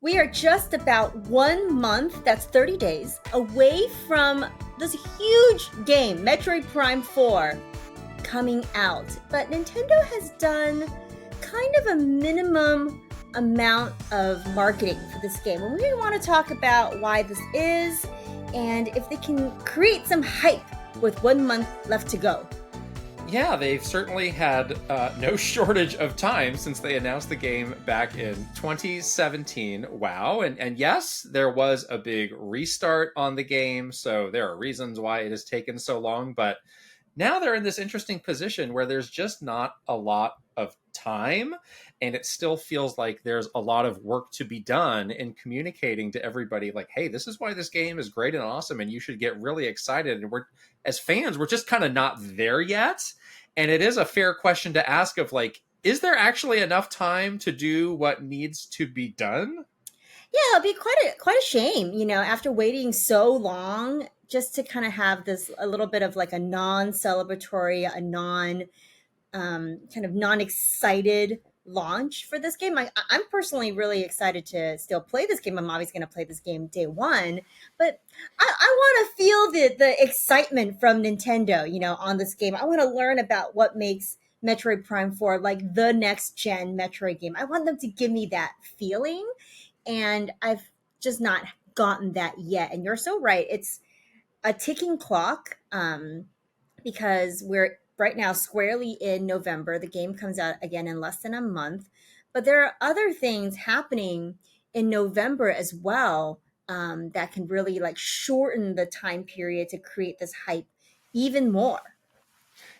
We are just about 1 month, that's 30 days, away from this huge game, Metroid Prime 4, coming out. But Nintendo has done kind of a minimum amount of marketing for this game. And we want to talk about why this is and if they can create some hype with 1 month left to go. Yeah, they've certainly had no shortage of time since they announced the game back in 2017. Wow. And yes, there was a big restart on the game, so there are reasons why it has taken so long. But now they're in this interesting position where there's just not a lot of time, and it still feels like there's a lot of work to be done in communicating to everybody like, hey, this is why this game is great and awesome and you should get really excited. And as fans, we're just kind of not there yet. And it is a fair question to ask of like, is there actually enough time to do what needs to be done? Yeah, it'll be quite a shame, after waiting so long, just to kind of have this a little bit of like a non-celebratory, kind of non-excited launch for this game. I'm personally really excited to still play this game. I'm always going to play this game day one, but I want to feel the excitement from Nintendo, on this game. I want to learn about what makes Metroid Prime 4 like the next gen Metroid game. I want them to give me that feeling, and I've just not gotten that yet. And you're so right. It's a ticking clock, because we're right now squarely in November. The game comes out again in less than a month, but there are other things happening in November as well, that can really like shorten the time period to create this hype even more.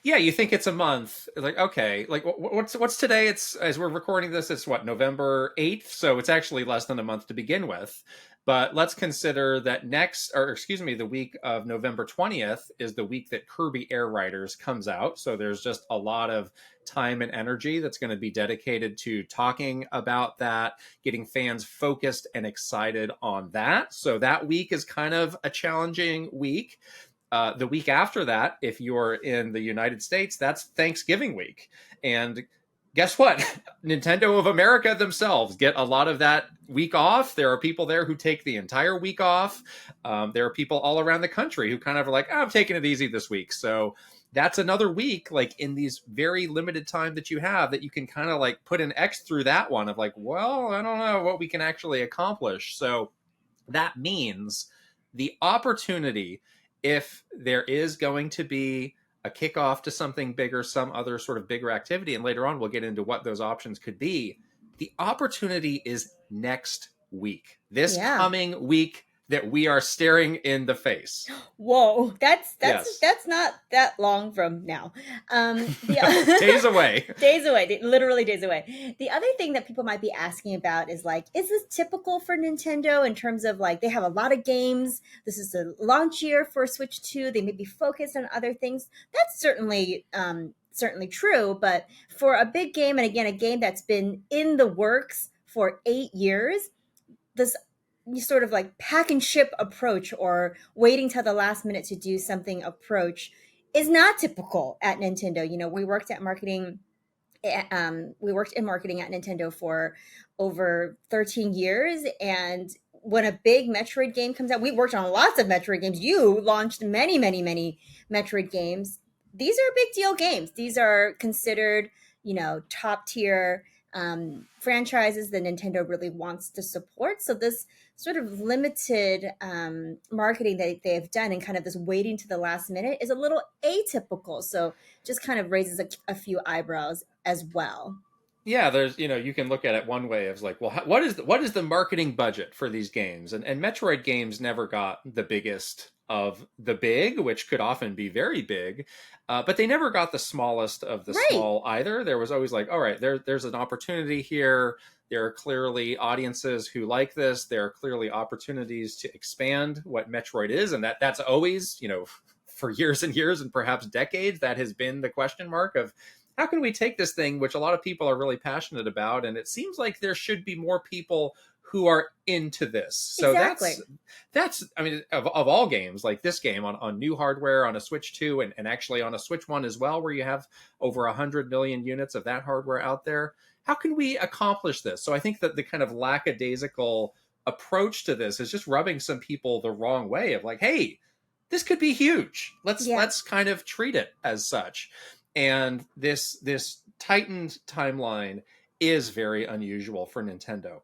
Yeah, you think it's a month. Like, okay, like what's today? It's, as we're recording this, it's what, November 8th, so it's actually less than a month to begin with. But let's consider that the week of November 20th is the week that Kirby Air Riders comes out. So there's just a lot of time and energy that's going to be dedicated to talking about that, getting fans focused and excited on that. So that week is kind of a challenging week. The week after that, if you're in the United States, that's Thanksgiving week. And guess what? Nintendo of America themselves get a lot of that week off. There are people there who take the entire week off. There are people all around the country who kind of are like, I'm taking it easy this week. So that's another week, like in these very limited time that you have, that you can kind of like put an X through that one of like, well, I don't know what we can actually accomplish. So that means the opportunity, if there is going to be a kickoff to something bigger, some other sort of bigger activity, and later on we'll get into what those options could be, the opportunity is next week. This coming week that we are staring in the face. Whoa, that's Yes. that's not that long from now. Days away. Literally days away. The other thing that people might be asking about is like, is this typical for Nintendo in terms of like they have a lot of games? This is the launch year for Switch 2. They may be focused on other things. That's certainly true, but for a big game, and again, a game that's been in the works for 8 years, this sort of like pack and ship approach, or waiting till the last minute to do something approach, is not typical at Nintendo. We worked in marketing at Nintendo for over 13 years, and when a big Metroid game comes out, we worked on lots of Metroid games. You launched many, many, many Metroid games. These are big deal games. These are considered, top tier franchises that Nintendo really wants to support. So this sort of limited marketing that they've done, and kind of this waiting to the last minute, is a little atypical. So just kind of raises a few eyebrows as well. Yeah, there's, you can look at it one way of like, well, what is the marketing budget for these games? And Metroid games never got the biggest of the big, which could often be very big, but they never got the smallest of the small either. There was always like, all right, there's an opportunity here. There are clearly audiences who like this. There are clearly opportunities to expand what Metroid is, and that's always, for years and years and perhaps decades, that has been the question mark of, how can we take this thing, which a lot of people are really passionate about, and it seems like there should be more people who are into this. So exactly. that's I mean, of all games, like this game on new hardware, on a Switch 2, and actually on a Switch 1 as well, where you have over 100 million units of that hardware out there, how can we accomplish this? So I think that the kind of lackadaisical approach to this is just rubbing some people the wrong way of like, hey, this could be huge. Yeah. Let's kind of treat it as such. And this tightened timeline is very unusual for Nintendo.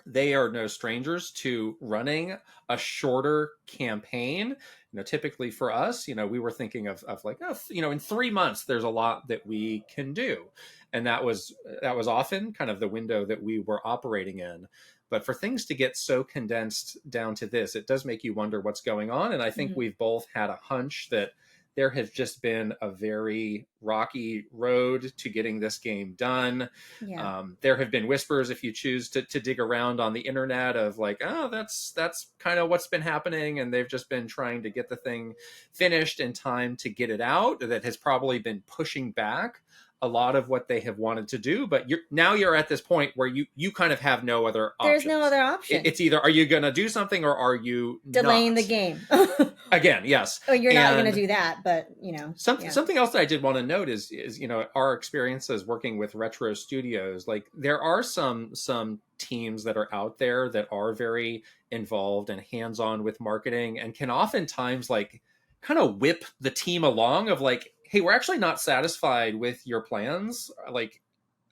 They are no strangers to running a shorter campaign. Typically for us, we were thinking of like, oh, in 3 months, there's a lot that we can do. And that was often kind of the window that we were operating in. But for things to get so condensed down to this, it does make you wonder what's going on. And I think we've both had a hunch that there has just been a very rocky road to getting this game done. Yeah. There have been whispers, if you choose to dig around on the internet, of like, oh, that's kind of what's been happening. And they've just been trying to get the thing finished in time to get it out. That has probably been pushing back a lot of what they have wanted to do. But you're at this point where you kind of have no other option. There's no other option. It's either, are you going to do something or are you delaying not? the game? Again, yes. Oh, you're not going to do that, but something else that I did want to note is our experiences working with retro studios. Like, there are some teams that are out there that are very involved and hands-on with marketing and can oftentimes like kind of whip the team along of like, hey, we're actually not satisfied with your plans. Like,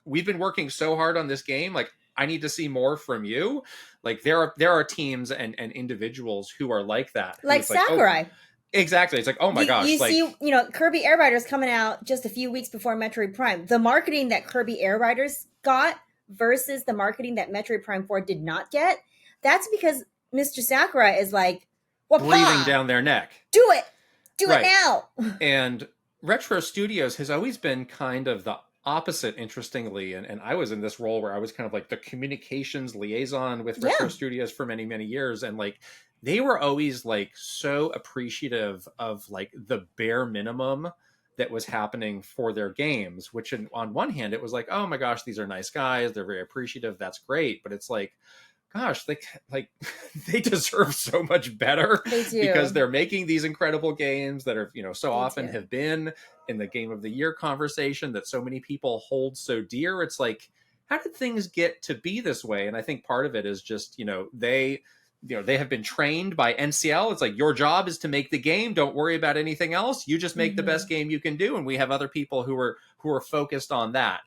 we've been working so hard on this game. Like, I need to see more from you. Like, there are teams and individuals who are like that. Like Sakurai. Oh, exactly. It's like, oh my gosh. You see, Kirby Air Riders coming out just a few weeks before Metroid Prime. The marketing that Kirby Air Riders got versus the marketing that Metroid Prime 4 did not get, that's because Mr. Sakurai is like, well, breathing down their neck. Do it. Do it now. And Retro Studios has always been kind of the opposite, interestingly. And I was in this role where I was kind of like the communications liaison with Retro Studios for many, many years. And like, they were always like so appreciative of like the bare minimum that was happening for their games, which on one hand, it was like, oh my gosh, these are nice guys. They're very appreciative. That's great. But it's like, gosh, they deserve so much better. They do. Because they're making these incredible games that are, so often have been in the Game of the Year conversation that so many people hold so dear. It's like, how did things get to be this way? And I think part of it is just, they have been trained by NCL. It's like, your job is to make the game. Don't worry about anything else. You just make the best game you can do. And we have other people who are focused on that.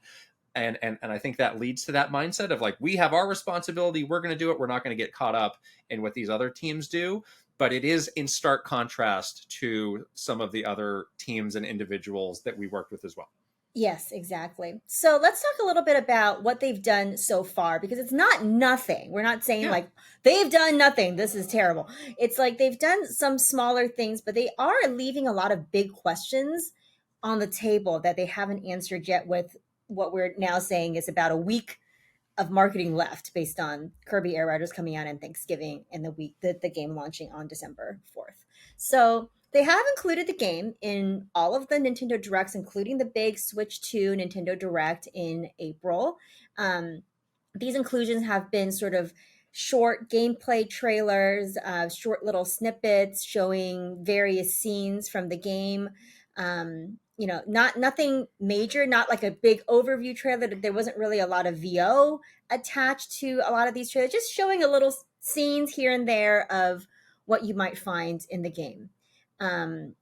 And I think that leads to that mindset of like, we have our responsibility. We're going to do it. We're not going to get caught up in what these other teams do. But it is in stark contrast to some of the other teams and individuals that we worked with as well. Yes, exactly. So let's talk a little bit about what they've done so far, because it's not nothing. We're not saying like they've done nothing. This is terrible. It's like they've done some smaller things, but they are leaving a lot of big questions on the table that they haven't answered yet, with what we're now saying is about a week of marketing left based on Kirby Air Riders coming out on Thanksgiving and the game launching on December 4th. So they have included the game in all of the Nintendo Directs, including the big Switch 2 Nintendo Direct in April. These inclusions have been sort of short gameplay trailers, short little snippets showing various scenes from the game. Nothing major, not like a big overview trailer. There wasn't really a lot of VO attached to a lot of these trailers, just showing a little scenes here and there of what you might find in the game.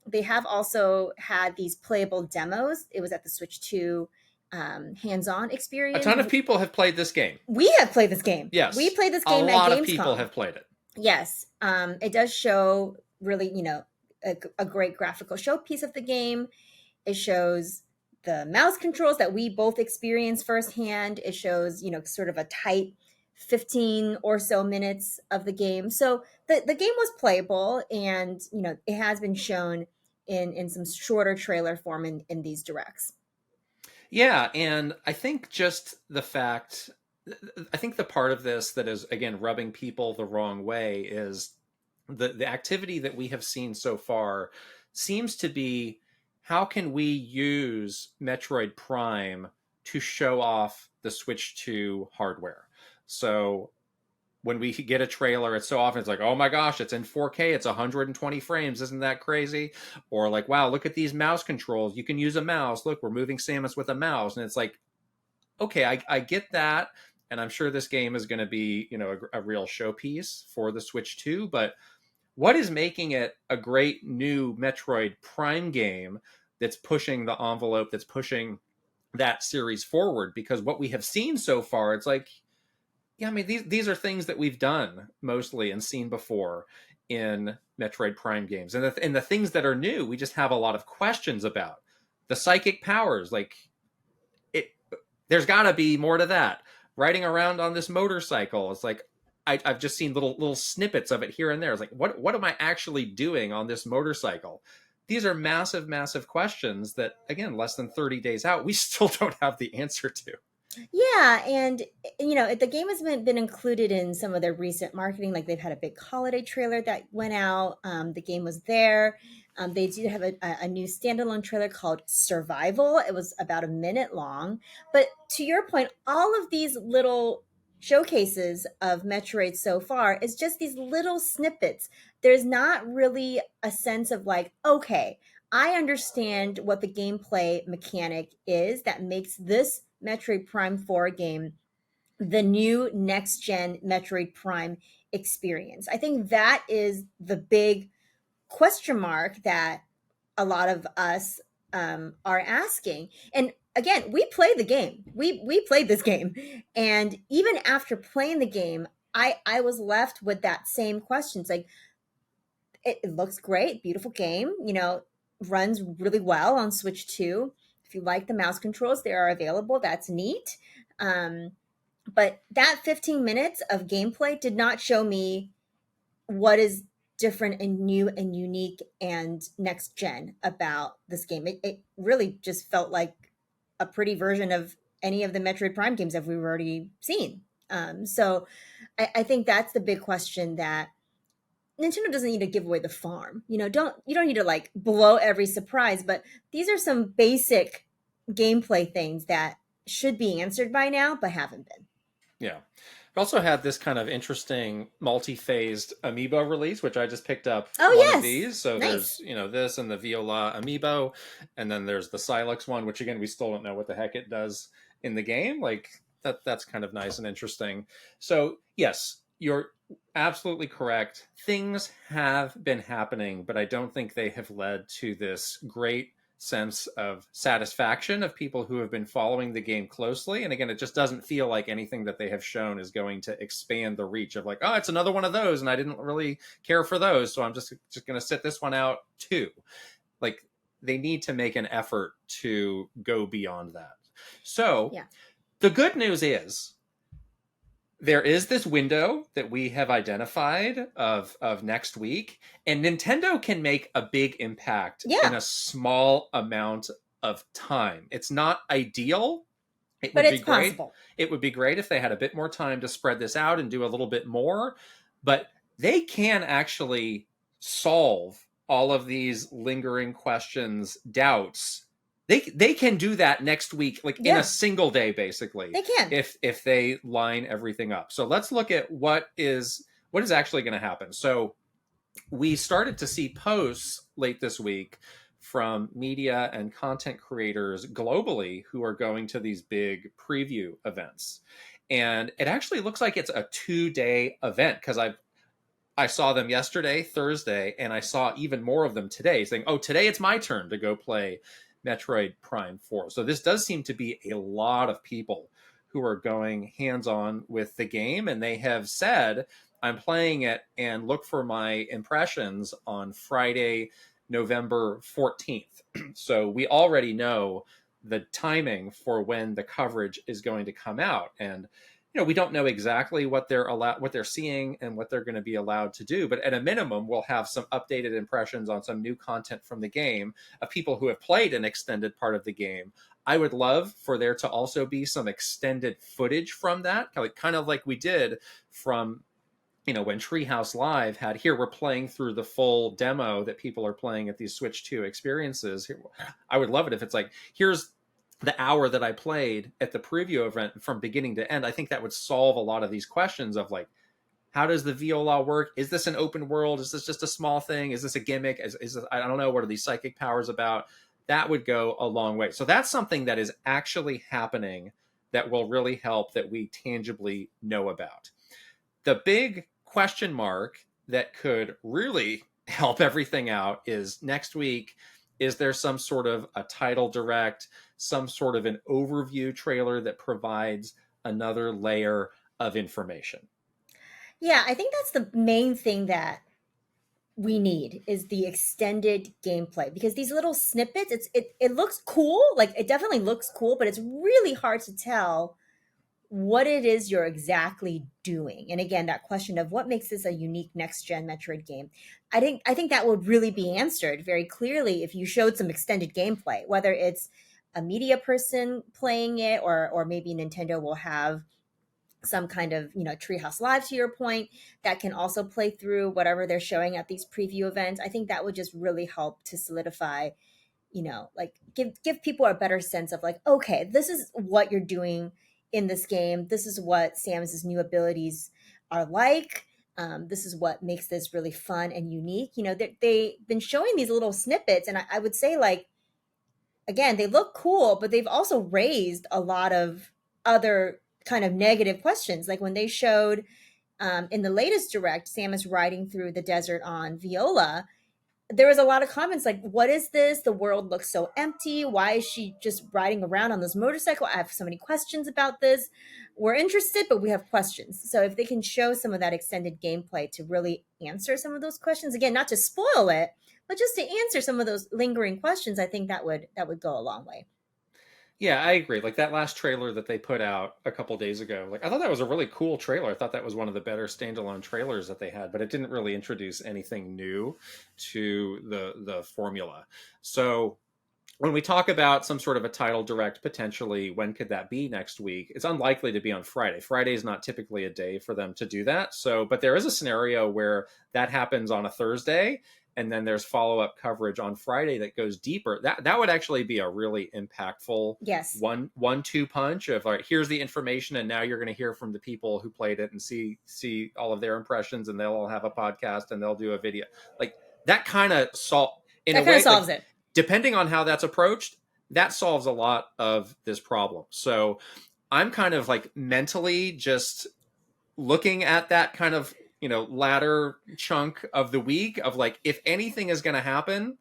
They have also had these playable demos. It was at the Switch 2 hands-on experience. A ton of people have played this game. We have played this game. Yes. We played this game at Gamescom. A lot of people have played it. Yes. It does show really, a great graphical showpiece of the game. It shows the mouse controls that we both experienced firsthand. It shows, sort of a tight 15 or so minutes of the game. So the game was playable, and, it has been shown in some shorter trailer form in these directs. Yeah, and I think just the part of this that is, again, rubbing people the wrong way is the activity that we have seen so far seems to be, how can we use Metroid Prime to show off the Switch 2 hardware? So when we get a trailer, it's so often it's like, oh my gosh, it's in 4K, it's 120 frames, isn't that crazy? Or like, wow, look at these mouse controls, you can use a mouse, look, we're moving Samus with a mouse. And it's like, okay, I get that, and I'm sure this game is going to be, a real showpiece for the Switch 2, but what is making it a great new Metroid Prime game that's pushing the envelope, that's pushing that series forward? Because what we have seen so far, it's like, yeah, I mean, these are things that we've done mostly and seen before in Metroid Prime games, and the things that are new, we just have a lot of questions about. The psychic powers, like it, there's got to be more to that. Riding around on this motorcycle, it's like I've just seen little snippets of it here and there. It's like, what am I actually doing on this motorcycle? These are massive, massive questions that, again, less than 30 days out, we still don't have the answer to. Yeah, and the game has been included in some of their recent marketing. Like they've had a big holiday trailer that went out. The game was there. They do have a new standalone trailer called Survival. It was about a minute long. But to your point, all of these little showcases of Metroid so far is just these little snippets. There's not really a sense of like, okay, I understand what the gameplay mechanic is that makes this Metroid Prime 4 game the new next gen Metroid Prime experience. I think that is the big question mark that a lot of us are asking. And again, we played the game. We played this game, and even after playing the game, I was left with that same questions. Like it looks great, beautiful game. Runs really well on Switch 2. If you like the mouse controls, they are available. That's neat. Um, but that 15 minutes of gameplay did not show me what is different and new and unique and next gen about this game. It really just felt like a pretty version of any of the Metroid Prime games that we've already seen. So I think that's the big question that Nintendo doesn't need to give away the farm. You don't need to like blow every surprise, but these are some basic gameplay things that should be answered by now, but haven't been. Yeah. We also had this kind of interesting multi-phased amiibo release, which I just picked up Oh one of yes, these. So nice. there's, this and the Viola amiibo, and then there's the Silex one, which again, we still don't know what the heck it does in the game. Like that's kind of nice and interesting. So yes, you're absolutely correct. Things have been happening, but I don't think they have led to this great sense of satisfaction of people who have been following the game closely. And again, it just doesn't feel like anything that they have shown is going to expand the reach of like, oh, it's another one of those, and I didn't really care for those, so I'm just going to sit this one out too. Like they need to make an effort to go beyond that. So Yeah. the good news is there is this window that we have identified of next week, and Nintendo can make a big impact in Yeah, a small amount of time. It's not ideal. It but would be it's great. possible. It would be great if they had a bit more time to spread this out and do a little bit more, but they can actually solve all of these lingering questions, doubts. They can do that next week, like in a Yeah, single day, basically, they can. if they line everything up. So let's look at what is actually going to happen. So we started to see posts late this week from media and content creators globally who are going to these big preview events. And it actually looks like it's a 2-day event, because I saw them yesterday, Thursday, and I saw even more of them today saying, oh, today it's my turn to go play Metroid Prime 4. So this does seem to be a lot of people who are going hands-on with the game, and they have said, I'm playing it and look for my impressions on Friday, November 14th. So we already know the timing for when the coverage is going to come out. And we don't know exactly what they're seeing and what they're going to be allowed to do, but at a minimum, we'll have some updated impressions on some new content from the game of people who have played an extended part of the game. I would love for there to also be some extended footage from that, kind of like we did from when Treehouse Live had, here we're playing through the full demo that people are playing at these Switch 2 experiences. I would love it if it's like, here's the hour that I played at the preview event from beginning to end. I think that would solve a lot of these questions of like, how does the Viola work? Is this an open world? Is this just a small thing? Is this a gimmick? Is this, I don't know, what are these psychic powers about? That would go a long way. So that's something that is actually happening that will really help that we tangibly know about. The big question mark that could really help everything out is next week. Is there some sort of a title direct, some sort of an overview trailer that provides another layer of information? Yeah, I think that's the main thing that we need is the extended gameplay, because these little snippets, it looks cool, like it definitely looks cool, but it's really hard to tell what it is you're exactly doing. And again, that question of what makes this a unique next gen Metroid game, I think that would really be answered very clearly if you showed some extended gameplay, whether it's a media person playing it, or maybe Nintendo will have some kind of, Treehouse Live, to your point, that can also play through whatever they're showing at these preview events. I think that would just really help to solidify, like give people a better sense of like, okay, this is what you're doing in this game. This is what Samus's new abilities are like. This is what makes this really fun and unique. They've been showing these little snippets, and I would say, like, again, they look cool, but they've also raised a lot of other kind of negative questions. Like when they showed, in the latest direct, Samus riding through the desert on Viola, there was a lot of comments like, what is this? The world looks so empty. Why is she just riding around on this motorcycle? I have so many questions about this. We're interested, but we have questions. So if they can show some of that extended gameplay to really answer some of those questions, again, not to spoil it, but just to answer some of those lingering questions, I think that would go a long way. Yeah, I agree. Like that last trailer that they put out a couple days ago, like I thought that was a really cool trailer. I thought that was one of the better standalone trailers that they had, but it didn't really introduce anything new to the formula. So when we talk about some sort of a title direct potentially, when could that be next week? It's unlikely to be on Friday. Friday is not typically a day for them to do that. So, but there is a scenario where that happens on a Thursday, and then there's follow-up coverage on Friday that goes deeper. That would actually be a really impactful Yes. one-two punch of like, here's the information, and now you're going to hear from the people who played it and see all of their impressions, and they'll all have a podcast and they'll do a video. Like that kind of in That a kind way of solves like, it. depending on how that's approached, that solves a lot of this problem. So I'm kind of like mentally just looking at that kind of, latter chunk of the week of like, if anything is going to happen,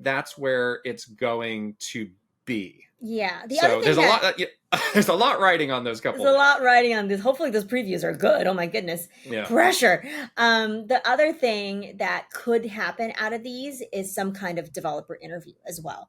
that's where it's going to be. Yeah. The other So thing there's a that lot, there's a lot riding on those there's couple a days. lot riding on this. Hopefully those previews are good. Oh my goodness. Yeah, Pressure. The other thing that could happen out of these is some kind of developer interview as well.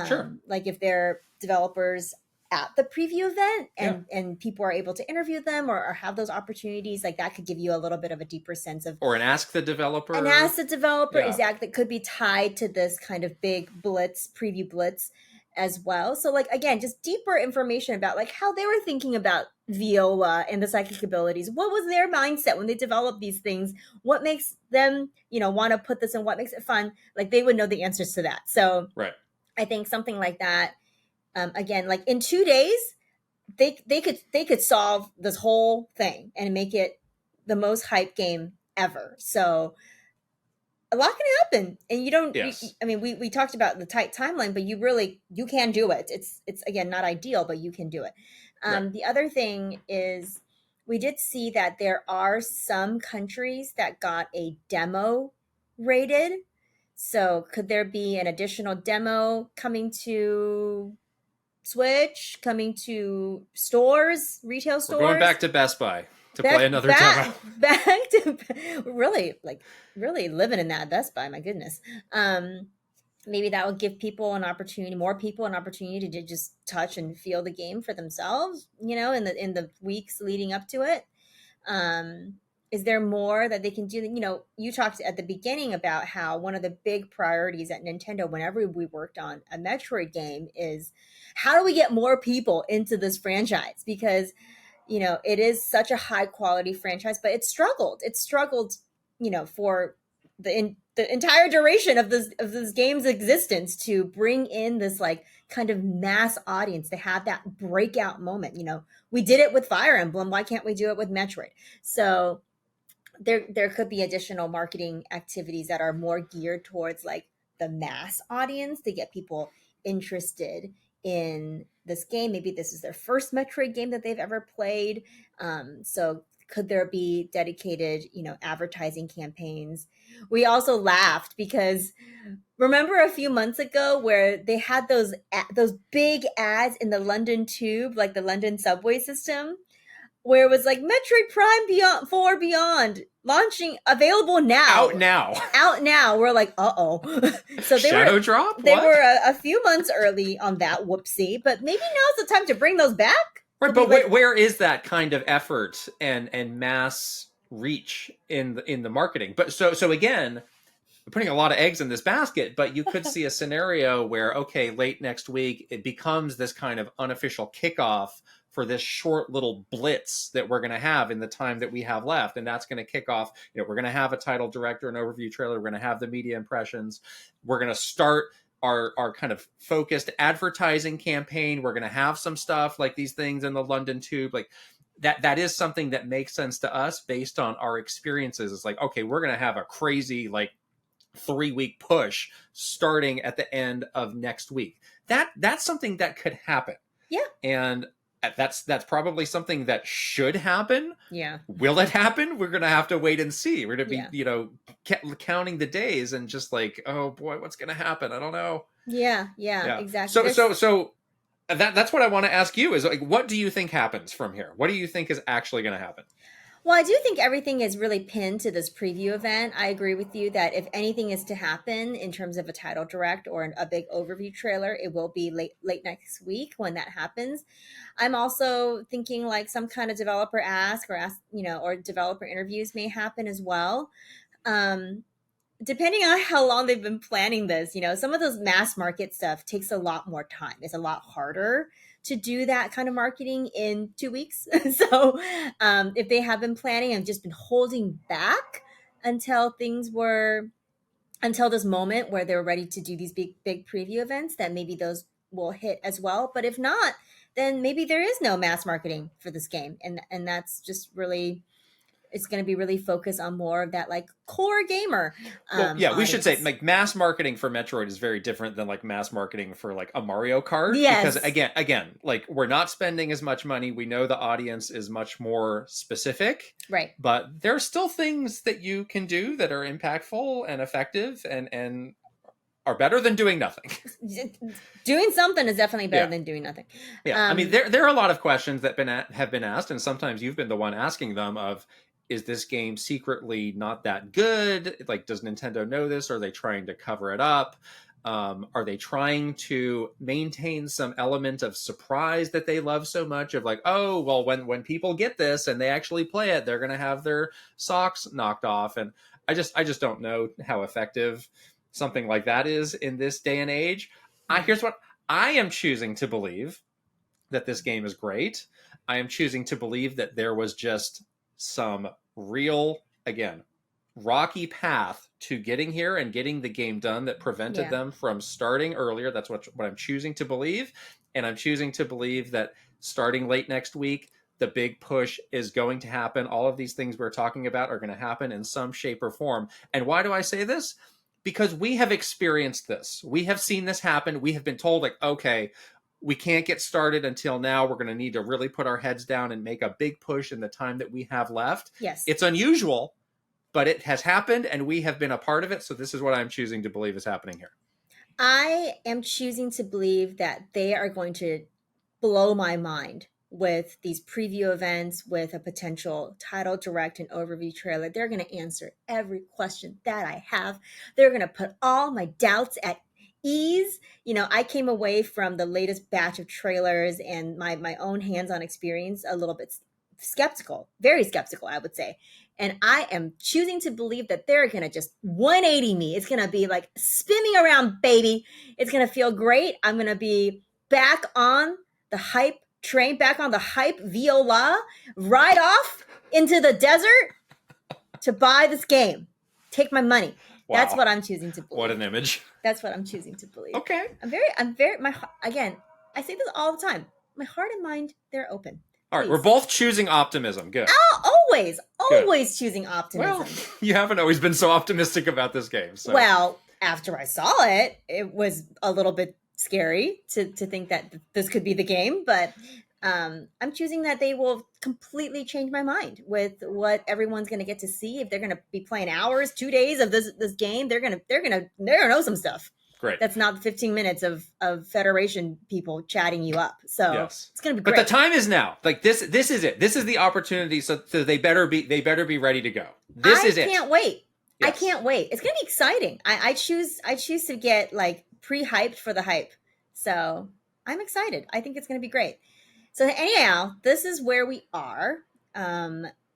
sure. Like if they're developers at the preview event, Yeah. and people are able to interview them, or have those opportunities, like that could give you a little bit of a deeper sense of, Or an ask the developer. and as the developer, Yeah. exactly, that could be tied to this kind of big blitz, preview blitz as well. So like, again, just deeper information about like how they were thinking about Viola and the psychic abilities. What was their mindset when they developed these things? What makes them, want to put this in? What makes it fun? Like they would know the answers to that. So Right. I think something like that, again, like in 2 days, they could solve this whole thing and make it the most hype game ever. So a lot can happen, and you don't. Yes. I mean, we talked about the tight timeline, but you can do it. It's again not ideal, but you can do it. Right. The other thing is, we did see that there are some countries that got a demo rated. So could there be an additional demo coming to Switch, coming to stores, retail We're going stores? back to Best Buy to play another demo. Back to really, like, really living in that Best Buy. My goodness. Maybe that will give people an opportunity, more people an opportunity to just touch and feel the game for themselves. In the weeks leading up to it. Is there more that they can do? You talked at the beginning about how one of the big priorities at Nintendo, whenever we worked on a Metroid game, is how do we get more people into this franchise? Because it is such a high quality franchise, but it struggled. For the entire duration of this game's existence, to bring in this like kind of mass audience, to have that breakout moment. We did it with Fire Emblem. Why can't we do it with Metroid? So there could be additional marketing activities that are more geared towards like the mass audience, to get people interested in this game. Maybe this is their first Metroid game that they've ever played. So could there be dedicated, advertising campaigns? We also laughed because remember a few months ago where they had those big ads in the London Tube, like the London subway system, where it was like Metroid Prime Beyond 4 Beyond launching, available now. Out now. Out now. We're like, uh-oh. So Shadow drop? They were a few months early on that, whoopsie, but maybe now's the time to bring those back. Right, but where is that kind of effort and mass reach in the marketing? But so again, we're putting a lot of eggs in this basket, but you could see a scenario where, okay, late next week, it becomes this kind of unofficial kickoff for this short little blitz that we're going to have in the time that we have left. And that's going to kick off, we're going to have a title director, an overview trailer. We're going to have the media impressions. We're going to start our kind of focused advertising campaign. We're going to have some stuff like these things in the London Tube. Like that is something that makes sense to us based on our experiences. It's like, okay, we're going to have a crazy, 3-week push starting at the end of next week. That's something that could happen. Yeah. And that's probably something that should happen. Yeah. Will it happen? We're going to have to wait and see. We're going to be, counting the days and just like, oh boy, what's going to happen? I don't know. Yeah, exactly. So that's what I want to ask you is like, what do you think happens from here? What do you think is actually going to happen? Well, I do think everything is really pinned to this preview event. I agree with you that if anything is to happen in terms of a title direct or a big overview trailer, it will be late next week when that happens. I'm also thinking like some kind of developer or developer interviews may happen as well. Depending on how long they've been planning this, some of those mass market stuff takes a lot more time. It's a lot harder to do that kind of marketing in 2 weeks. So if they have been planning and just been holding back until this moment where they're ready to do these big preview events, that maybe those will hit as well. But if not, then maybe there is no mass marketing for this game. And that's just really, it's going to be really focused on more of that core gamer. We should say mass marketing for Metroid is very different than mass marketing for a Mario Kart. Yes. Because again, we're not spending as much money. We know the audience is much more specific. Right. But there are still things that you can do that are impactful and effective and are better than doing nothing. Doing something is definitely better than doing nothing. Yeah. I mean, there are a lot of questions that have been asked, and sometimes you've been the one asking them of, is this game secretly not that good? Does Nintendo know this? Are they trying to cover it up? Are they trying to maintain some element of surprise that they love so much of oh, well, when people get this and they actually play it, they're going to have their socks knocked off. And I just don't know how effective something like that is in this day and age. Here's what I am choosing to believe, that this game is great. I am choosing to believe that there was just some real, again, rocky path to getting here and getting the game done that prevented them from starting earlier. That's what I'm choosing to believe. And I'm choosing to believe that starting late next week, the big push is going to happen. All of these things we're talking about are going to happen in some shape or form. And why do I say this? Because we have experienced this. We have seen this happen. We have been told okay, we can't get started until now. We're going to need to really put our heads down and make a big push in the time that we have left. Yes. It's unusual, but it has happened and we have been a part of it. So this is what I'm choosing to believe is happening here. I am choosing to believe that they are going to blow my mind with these preview events, with a potential title direct and overview trailer. They're going to answer every question that I have. They're going to put all my doubts at ease. I came away from the latest batch of trailers and my own hands-on experience a little bit skeptical, very skeptical, I would say. And I am choosing to believe that they're going to just 180 me. It's going to be spin me around, baby. It's going to feel great. I'm going to be back on the hype train, back on the hype viola, ride off into the desert to buy this game. Take my money. Wow. That's what I'm choosing to believe. What an image. That's what I'm choosing to believe. Okay. Again, I say this all the time. My heart and mind, they're open. All right, we're both choosing optimism. Good. Always Good. Choosing optimism. Well, you haven't always been so optimistic about this game. So. Well, after I saw it, it was a little bit scary to think that this could be the game, but I'm choosing that they will completely change my mind with what everyone's going to get to see. If they're going to be playing hours, 2 days of this game, they're gonna know some stuff. Great. That's not the 15 minutes of Federation people chatting you up. So Yes. it's going to be But great. the time is now. Like this is it. This is the opportunity. So they better be ready to go. This is it. I can't wait. Yes. I can't wait. It's going to be exciting. I choose to get like pre-hyped for the hype. So I'm excited. I think it's going to be great. So anyhow, this is where we are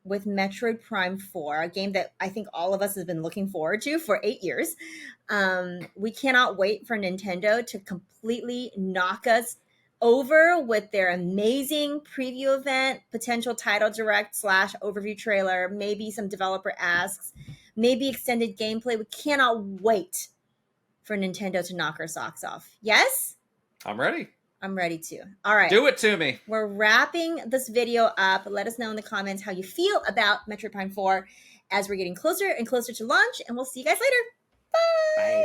with Metroid Prime 4, a game that I think all of us have been looking forward to for 8 years. We cannot wait for Nintendo to completely knock us over with their amazing preview event, potential title direct / overview trailer, maybe some developer asks, maybe extended gameplay. We cannot wait for Nintendo to knock our socks off. Yes? I'm ready. I'm ready to. All right. Do it to me. We're wrapping this video up. Let us know in the comments how you feel about Metroid Prime 4 as we're getting closer and closer to launch, and we'll see you guys later. Bye. Bye.